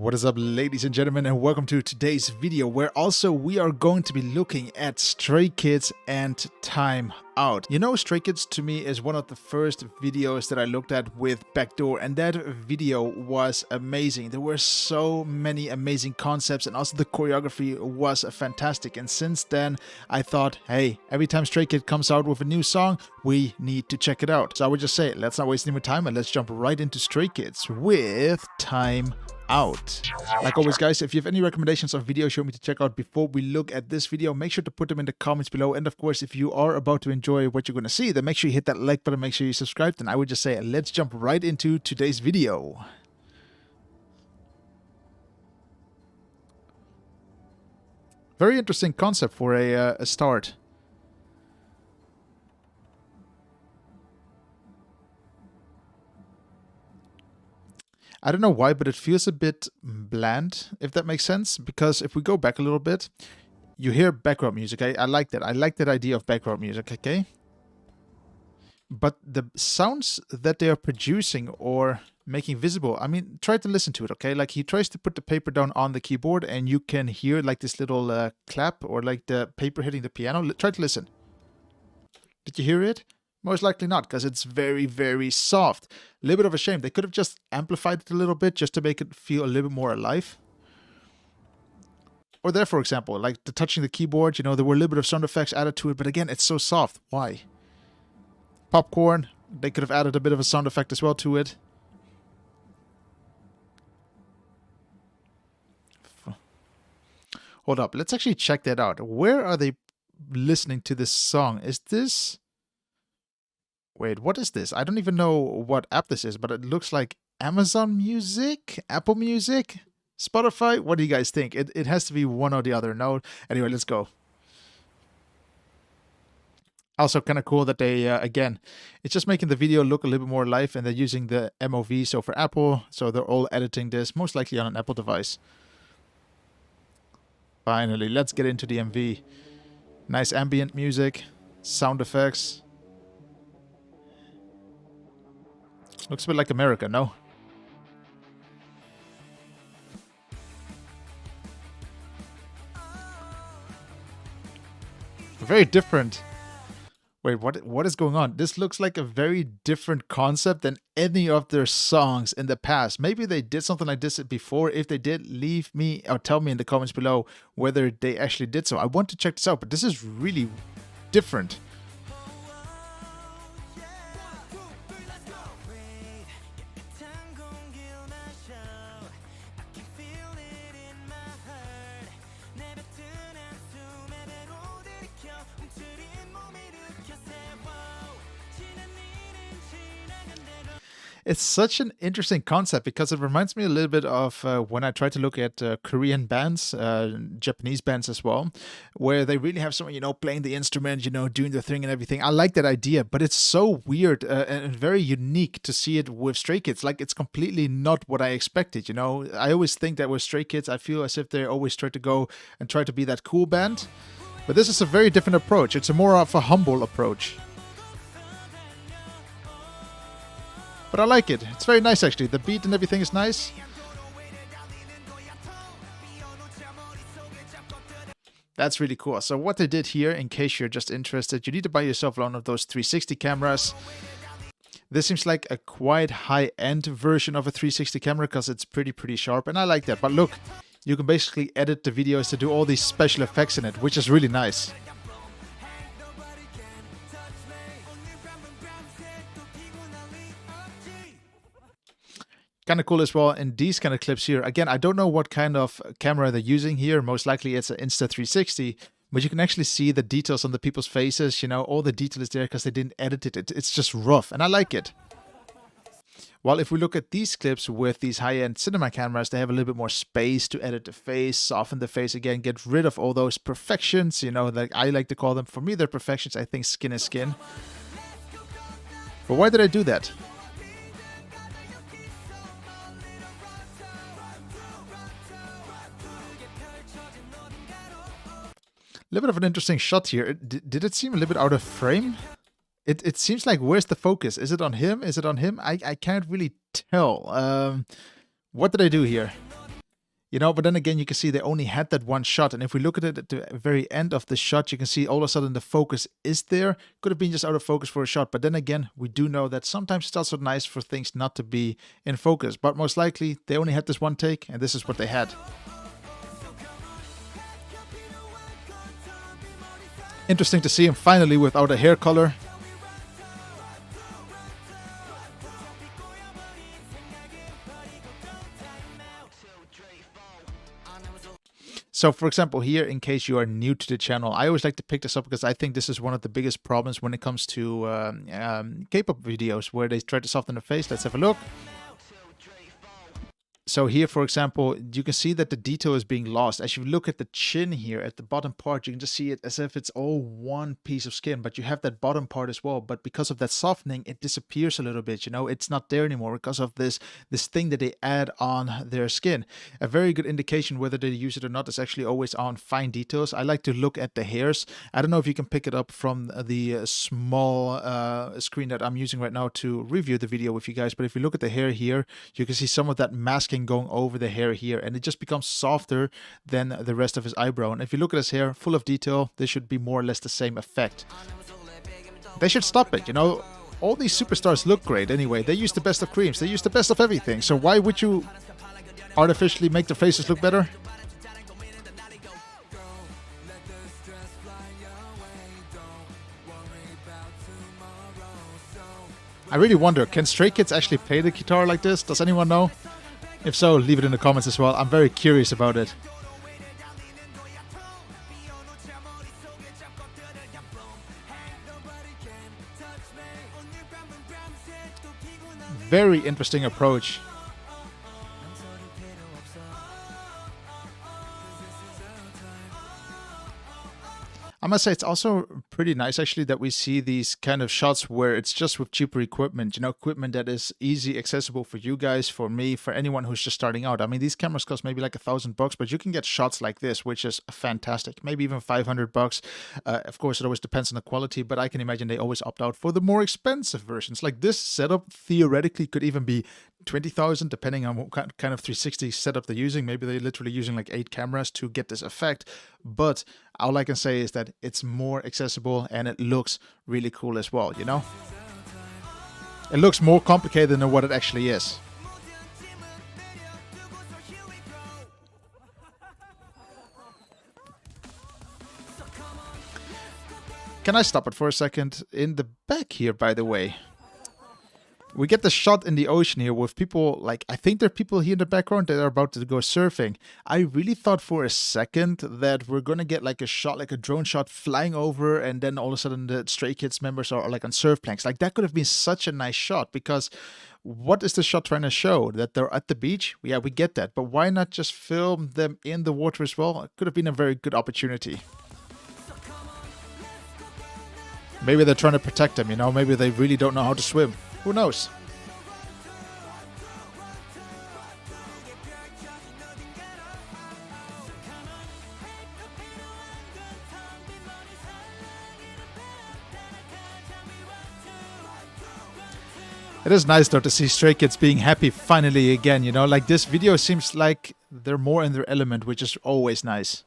What is up, ladies and gentlemen, and welcome to today's video, where also we are going to be looking at Stray Kids and Time Out. You know, Stray Kids to me is one of the first videos that I looked at with Backdoor, and that video was amazing. There were so many amazing concepts, and also the choreography was fantastic. And since then, I thought, hey, every time Stray Kids comes out with a new song, we need to check it out. So I would just say, let's not waste any more time, and let's jump right into Stray Kids with Time Out. Like always, guys, if you have any recommendations of videos you want me to check out before we look at this video, make sure to put them in the comments below. And of course, if you are about to enjoy what you're going to see, then make sure you hit that like button, make sure you subscribe. And I would just say, let's jump right into today's video. Very interesting concept for a start. I don't know why, but it feels a bit bland, if that makes sense. Because if we go back a little bit, you hear background music. I like that. I like that idea of background music, okay? But the sounds that they are producing or making visible, I mean, try to listen to it, okay? Like, he tries to put the paper down on the keyboard, and you can hear like this little clap or like the paper hitting the piano. Try to listen. Did you hear it? Most likely not, because it's very, very soft. A little bit of a shame. They could have just amplified it a little bit just to make it feel a little bit more alive. Or there, for example, like the touching the keyboard, you know, there were a little bit of sound effects added to it, but again, it's so soft. Why? Popcorn, they could have added a bit of a sound effect as well to it. Hold up, let's actually check that out. Where are they listening to this song? Is this... Wait, what is this? I don't even know what app this is, but it looks like Amazon Music, Apple Music, Spotify. What do you guys think? It has to be one or the other. No? Anyway, let's go. Also kind of cool that they, again, it's just making the video look a little bit more live, and they're using the MOV, so for Apple, so they're all editing this, most likely on an Apple device. Finally, let's get into the MV. Nice ambient music, sound effects. Looks a bit like America, no? Very different. Wait, what is going on? This looks like a very different concept than any of their songs in the past. Maybe they did something like this before. If they did, leave me or tell me in the comments below whether they actually did so. I want to check this out, but this is really different. It's such an interesting concept because it reminds me a little bit of when I try to look at Korean bands, Japanese bands as well, where they really have someone, you know, playing the instrument, you know, doing the thing and everything. I like that idea, but it's so weird and very unique to see it with Stray Kids. Like, it's completely not what I expected, you know. I always think that with Stray Kids, I feel as if they always try to go and try to be that cool band. But this is a very different approach. It's a more of a humble approach. But I like it. It's very nice, actually. The beat and everything is nice. That's really cool. So what they did here, in case you're just interested, you need to buy yourself one of those 360 cameras. This seems like a quite high-end version of a 360 camera because it's pretty sharp, and I like that. But look, you can basically edit the videos to do all these special effects in it, which is really nice. Kind of cool as well in these kind of clips here. Again, I don't know what kind of camera they're using here. Most likely it's an Insta360, but you can actually see the details on the people's faces. You know, all the detail is there because they didn't edit it. It's just rough, and I like it. While if we look at these clips with these high-end cinema cameras, they have a little bit more space to edit the face, soften the face again, get rid of all those perfections, you know, like I like to call them. For me, they're perfections. I think skin is skin. But why did I do that? A little bit of an interesting shot here. Did it seem a little bit out of frame? It seems like, where's the focus? Is it on him? Is it on him? I can't really tell. What did I do here? You know, but then again, you can see they only had that one shot. And if we look at it at the very end of the shot, you can see all of a sudden the focus is there. Could have been just out of focus for a shot. But then again, we do know that sometimes it's also nice for things not to be in focus. But most likely, they only had this one take, and this is what they had. Interesting to see him finally without a hair color. So, for example, here, in case you are new to the channel, I always like to pick this up because I think this is one of the biggest problems when it comes to K-pop videos where they try to soften the face. Let's have a look. So here, for example, you can see that the detail is being lost. As you look at the chin here at the bottom part, you can just see it as if it's all one piece of skin, but you have that bottom part as well. But because of that softening, it disappears a little bit. You know, it's not there anymore because of this thing that they add on their skin. A very good indication whether they use it or not is actually always on fine details. I like to look at the hairs. I don't know if you can pick it up from the small screen that I'm using right now to review the video with you guys. But if you look at the hair here, you can see some of that masking going over the hair here, and it just becomes softer than the rest of his eyebrow. And if you look at his hair, full of detail, this should be more or less the same effect. They should stop it, you know. All these superstars look great anyway. They use the best of creams, they use the best of everything. So why would you artificially make their faces look better? I really wonder, can Stray Kids actually play the guitar like this? Does anyone know? If so, leave it in the comments as well. I'm very curious about it. Very interesting approach. I must say it's also pretty nice actually that we see these kind of shots where it's just with cheaper equipment, you know, equipment that is easy accessible for you guys, for me, for anyone who's just starting out. I mean, these cameras cost maybe like $1,000, but you can get shots like this, which is fantastic. Maybe even $500. Of course, it always depends on the quality, but I can imagine they always opt out for the more expensive versions. Like this setup theoretically could even be 20,000 depending on what kind of 360 setup they're using. Maybe they're literally using like 8 cameras to get this effect, but all I can say is that it's more accessible and it looks really cool as well, you know? It looks more complicated than what it actually is. Can I stop it for a second? In the back here, by the way, we get the shot in the ocean here with people, like, I think there are people here in the background that are about to go surfing. I really thought for a second that we're going to get like a shot, like a drone shot flying over, and then all of a sudden the Stray Kids members are like on surf planks. Like that could have been such a nice shot, because what is the shot trying to show? That they're at the beach? Yeah, we get that. But why not just film them in the water as well? It could have been a very good opportunity. Maybe they're trying to protect them, you know? Maybe they really don't know how to swim. Who knows? It is nice though to see Stray Kids being happy finally again, you know? Like this video seems like they're more in their element, which is always nice.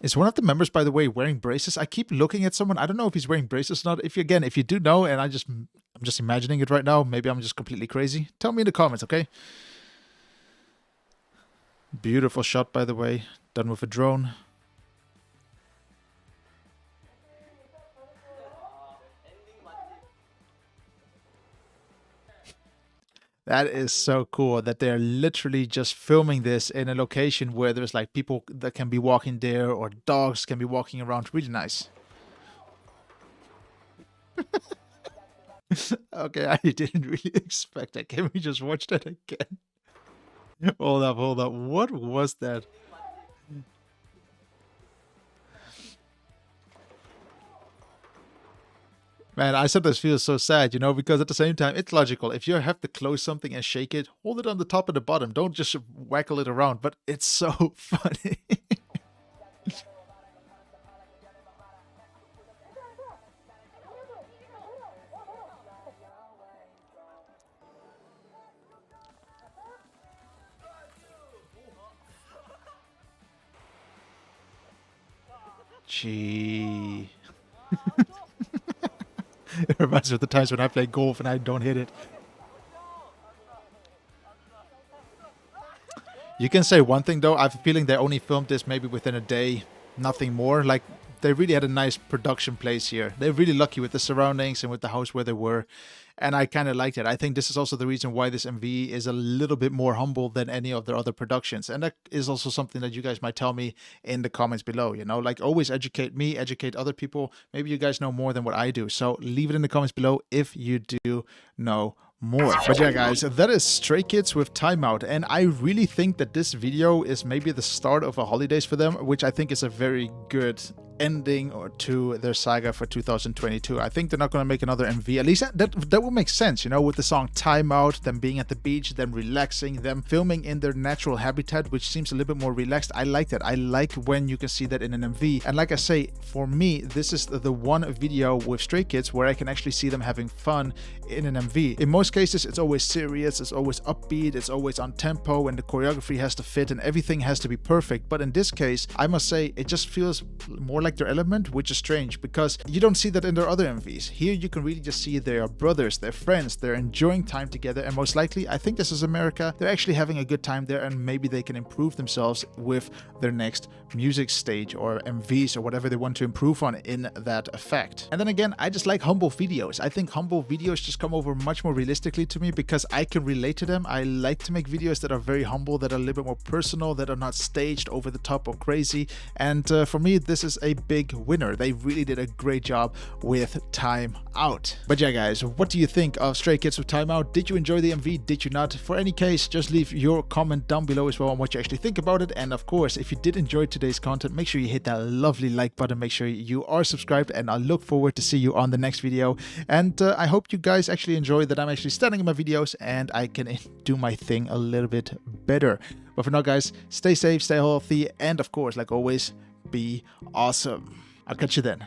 Is one of the members, by the way, wearing braces? I keep looking at someone. I don't know if he's wearing braces or not. If you do know, and I'm just imagining it right now, maybe I'm just completely crazy, tell me in the comments, okay? Beautiful shot, by the way, done with a drone. That is so cool that they're literally just filming this in a location where there's like people that can be walking there or dogs can be walking around. Really nice. Okay, I didn't really expect that. Can we just watch that again? Hold up, hold up. What was that? Man, I sometimes feel so sad, you know, because at the same time, it's logical. If you have to close something and shake it, hold it on the top and the bottom. Don't just waggle it around. But it's so funny. Gee. It reminds me of the times when I play golf and I don't hit it. You can say one thing though, I have a feeling they only filmed this maybe within a day, nothing more. Like, they really had a nice production place here. They're really lucky with the surroundings and with the house where they were. And I kind of liked it. I think this is also the reason why this MV is a little bit more humble than any of their other productions. And that is also something that you guys might tell me in the comments below, you know, like always educate me, educate other people. Maybe you guys know more than what I do. So leave it in the comments below if you do know more. But yeah, guys, that is Stray Kids with Timeout, and I really think that this video is maybe the start of a holidays for them, which I think is a very good ending to their saga for 2022. I think they're not going to make another MV. At least that would make sense, you know, with the song Timeout, them being at the beach, them relaxing, them filming in their natural habitat, which seems a little bit more relaxed. I like that. I like when you can see that in an MV. And like I say, for me, this is the one video with Stray Kids where I can actually see them having fun in an MV. In most cases, it's always serious, it's always upbeat, it's always on tempo, and the choreography has to fit and everything has to be perfect. But in this case, I must say, it just feels more like their element, which is strange because you don't see that in their other MVs. Here you can really just see they are brothers, they're friends, they're enjoying time together, and most likely, I think this is America, they're actually having a good time there, and maybe they can improve themselves with their next music stage or MVs or whatever they want to improve on in that effect. And then again, I just like humble videos. I think humble videos just come over much more realistically to me because I can relate to them. I like to make videos that are very humble, that are a little bit more personal, that are not staged, over the top, or crazy. And for me, this is a big winner. They really did a great job with Time Out. But yeah, guys, what do you think of Stray Kids with Time Out? Did you enjoy the MV? Did you not? For any case, just leave your comment down below as well on what you actually think about it. And of course, if you did enjoy today's content, make sure you hit that lovely like button. Make sure you are subscribed, and I look forward to see you on the next video. And I hope you guys actually enjoy that I'm actually standing in my videos and I can do my thing a little bit better. But for now, guys, stay safe, stay healthy, and of course, like always, be awesome. I'll catch you then.